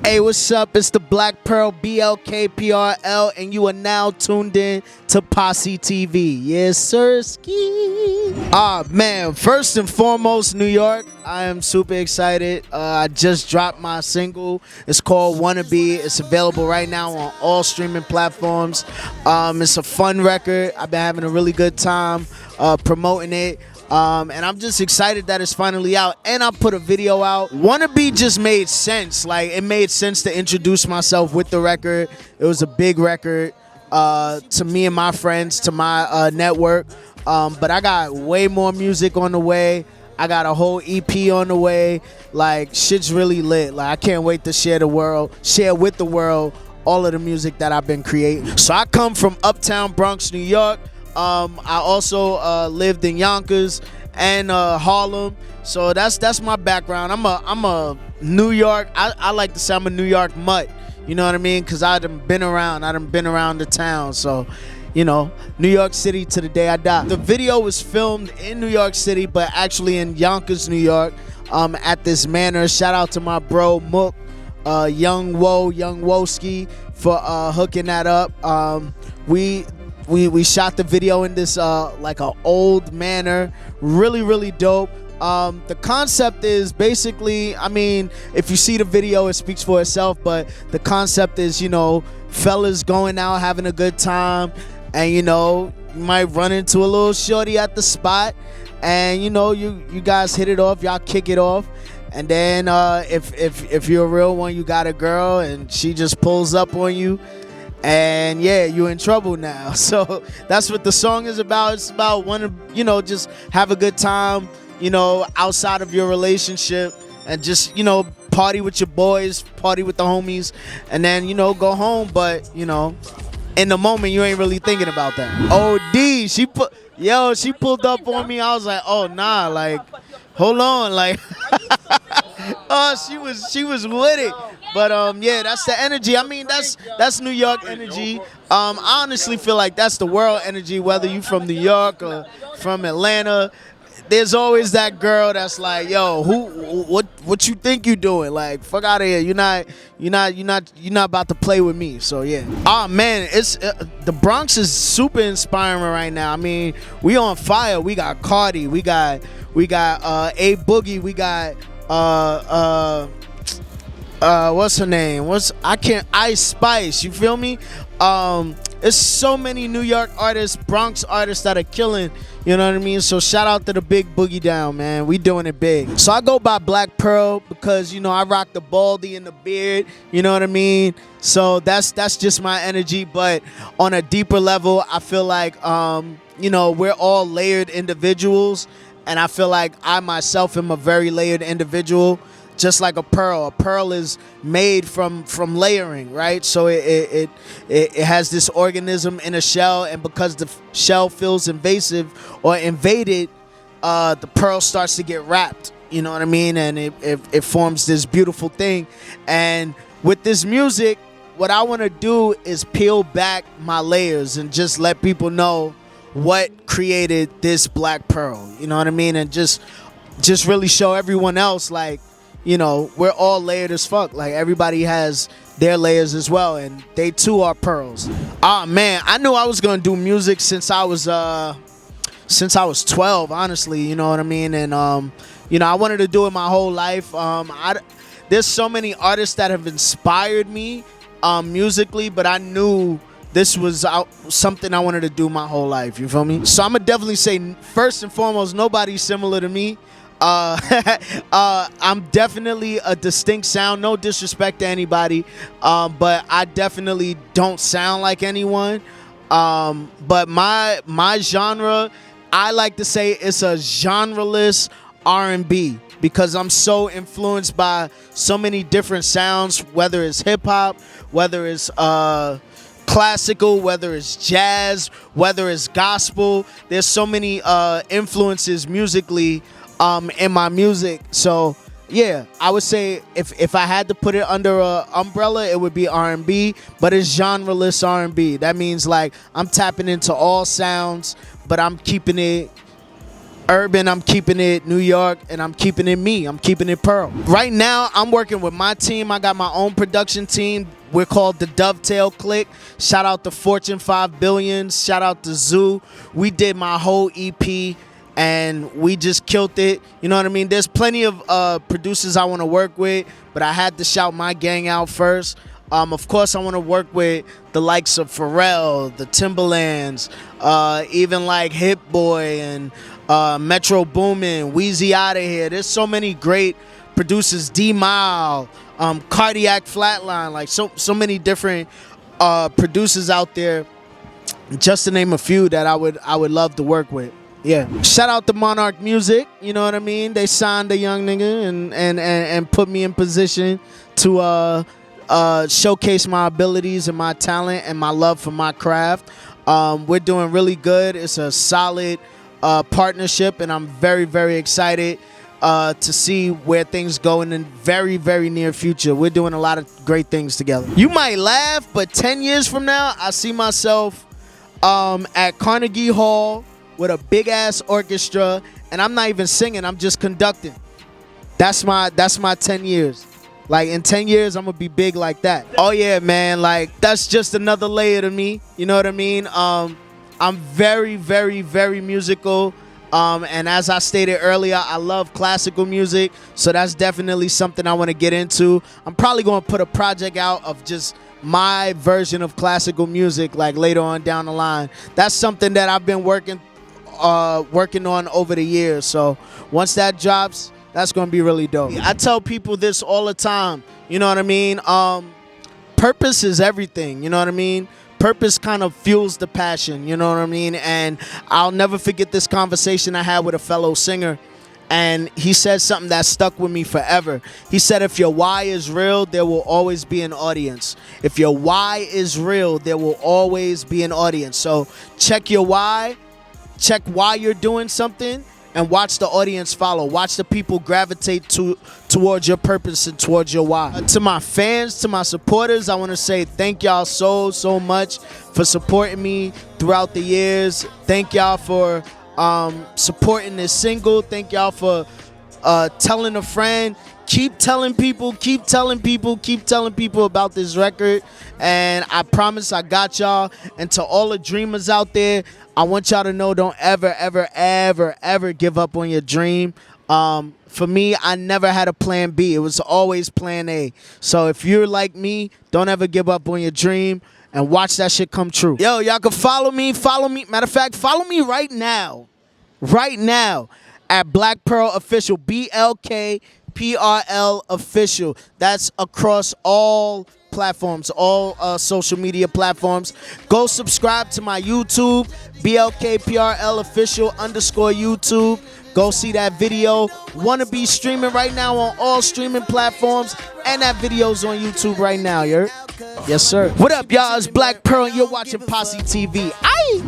Hey, what's up? It's the Black Pearl BLK PRL, and you are now tuned in to POSSETV. Yes, sir. Ski. Man, first and foremost, New York. I am super excited. I just dropped my single. It's called Wannabe. It's available right now on all streaming platforms. It's a fun record. I've been having a really good time promoting it. And I'm just excited that it's finally out, and I put a video out. Wannabe just made sense. Like, it made sense to introduce myself with the record. It was a big record to me and my friends, to my network. But I got way more music on the way. I got a whole EP on the way. Like, shit's really lit. Like, I can't wait to share with the world all of the music that I've been creating. So I come from uptown Bronx, New York. I also lived in Yonkers and Harlem, so that's my background. I'm a New York. I like to say I'm a New York mutt. You know what I mean? Cause I done been around the town. So, you know, New York City to the day I die. The video was filmed in New York City, but actually in Yonkers, New York, at this manor. Shout out to my bro Mook, Young Woski, for hooking that up. We shot the video in this like an old manor, really dope. The concept is basically, I mean, if you see the video, it speaks for itself, but the concept is, you know, fellas going out having a good time, and you know, you might run into a little shorty at the spot, and you know, you guys hit it off, y'all kick it off. And then if you're a real one, you got a girl and she just pulls up on you, and yeah, you're in trouble now. So that's what the song is about. It's about you know, just have a good time, you know, outside of your relationship, and just, you know, party with your boys, party with the homies, and then, you know, go home. But, you know, in the moment, you ain't really thinking about that. OD, she pulled up on me. I was like, oh nah, like, hold on, like, oh, she was with it. But yeah, that's the energy. I mean, that's New York energy. I honestly feel like that's the world energy, whether you from New York or from Atlanta. There's always that girl that's like, yo, what you think you doing? Like, fuck out of here. You're not about to play with me. So yeah. Oh man, it's the Bronx is super inspiring right now. I mean, we on fire. We got Cardi, we got A Boogie, we got what's her name? Ice Spice, you feel me? There's so many New York artists, Bronx artists that are killing, you know what I mean? So shout out to the big boogie down, man. We doing it big. So I go by Black Pearl because, you know, I rock the baldy and the beard, you know what I mean? So that's just my energy. But on a deeper level, I feel like you know, we're all layered individuals, and I feel like I myself am a very layered individual. Just like a pearl. A pearl is made from layering, right? So it has this organism in a shell, and because the shell feels invasive or invaded, the pearl starts to get wrapped, you know what I mean? And it forms this beautiful thing. And with this music, what I want to do is peel back my layers and just let people know what created this black pearl, you know what I mean? And just really show everyone else, like, you know, we're all layered as fuck. Like, everybody has their layers as well, and they too are pearls. Man, I knew I was gonna do music since I was 12, honestly, you know what I mean? And you know, I wanted to do it my whole life. There's so many artists that have inspired me musically, but I knew this was something I wanted to do my whole life, you feel me? So I'm gonna definitely say, first and foremost, nobody's similar to me. I'm definitely a distinct sound, no disrespect to anybody, but I definitely don't sound like anyone. But my genre, I like to say it's a genreless R&B, because I'm so influenced by so many different sounds, whether it's hip hop, whether it's classical, whether it's jazz, whether it's gospel. There's so many influences musically in my music. So yeah, I would say if I had to put it under a umbrella, it would be R&B, but it's genreless R&B. That means, like, I'm tapping into all sounds, but I'm keeping it Urban, I'm keeping it New York, and I'm keeping it me. I'm keeping it Pearl. Right now, I'm working with my team. I got my own production team. We're called the Dovetail Click. Shout out to Fortune 5 Billion. Shout out to Zoo. We did my whole EP, and we just killed it. You know what I mean? There's plenty of producers I want to work with, but I had to shout my gang out first. Of course, I want to work with the likes of Pharrell, the Timberlands, even like Hit Boy and Metro Boomin, Weezy Outta Here. There's so many great producers. D-Mile, Cardiac Flatline, like so many different producers out there. Just to name a few that I would love to work with. Yeah. Shout out to Monarch Music. You know what I mean? They signed a young nigga and put me in position to showcase my abilities and my talent and my love for my craft. We're doing really good. It's a solid partnership, and I'm very, very excited to see where things go in the very, very near future. We're doing a lot of great things together. You might laugh, but 10 years from now, I see myself at Carnegie Hall with a big ass orchestra, and I'm not even singing, I'm just conducting. That's my 10 years. Like, in 10 years, I'm gonna be big like that. Oh yeah, man, like, that's just another layer to me. You know what I mean? I'm very, very, very musical. And as I stated earlier, I love classical music. So that's definitely something I want to get into. I'm probably going to put a project out of just my version of classical music, like later on down the line. That's something that I've been working on over the years. So once that drops, that's going to be really dope. I tell people this all the time. You know what I mean? Purpose is everything. You know what I mean? Purpose kind of fuels the passion, you know what I mean? And I'll never forget this conversation I had with a fellow singer, and he said something that stuck with me forever. He said, if your why is real, there will always be an audience. If your why is real, there will always be an audience. So check your why, check why you're doing something, and watch the audience follow. Watch the people gravitate towards your purpose and towards your why. To my fans, to my supporters, I want to say thank y'all so much for supporting me throughout the years. Thank y'all for supporting this single. Thank y'all for telling a friend. Keep telling people about this record. And I promise I got y'all. And to all the dreamers out there, I want y'all to know, don't ever give up on your dream. For me, I never had a plan B. It was always plan A. So if you're like me, don't ever give up on your dream and watch that shit come true. Yo, y'all can follow me. Matter of fact, follow me right now at Black Pearl Official, BLK PRL Official. That's across all platforms, all social media platforms. Go subscribe to my YouTube, BLK PRL Official _ YouTube. Go see that video. Wannabe streaming right now on all streaming platforms, and that video's on YouTube right now. Yes sir. What up, y'all? It's Black Pearl, and you're watching Posse TV. Aye.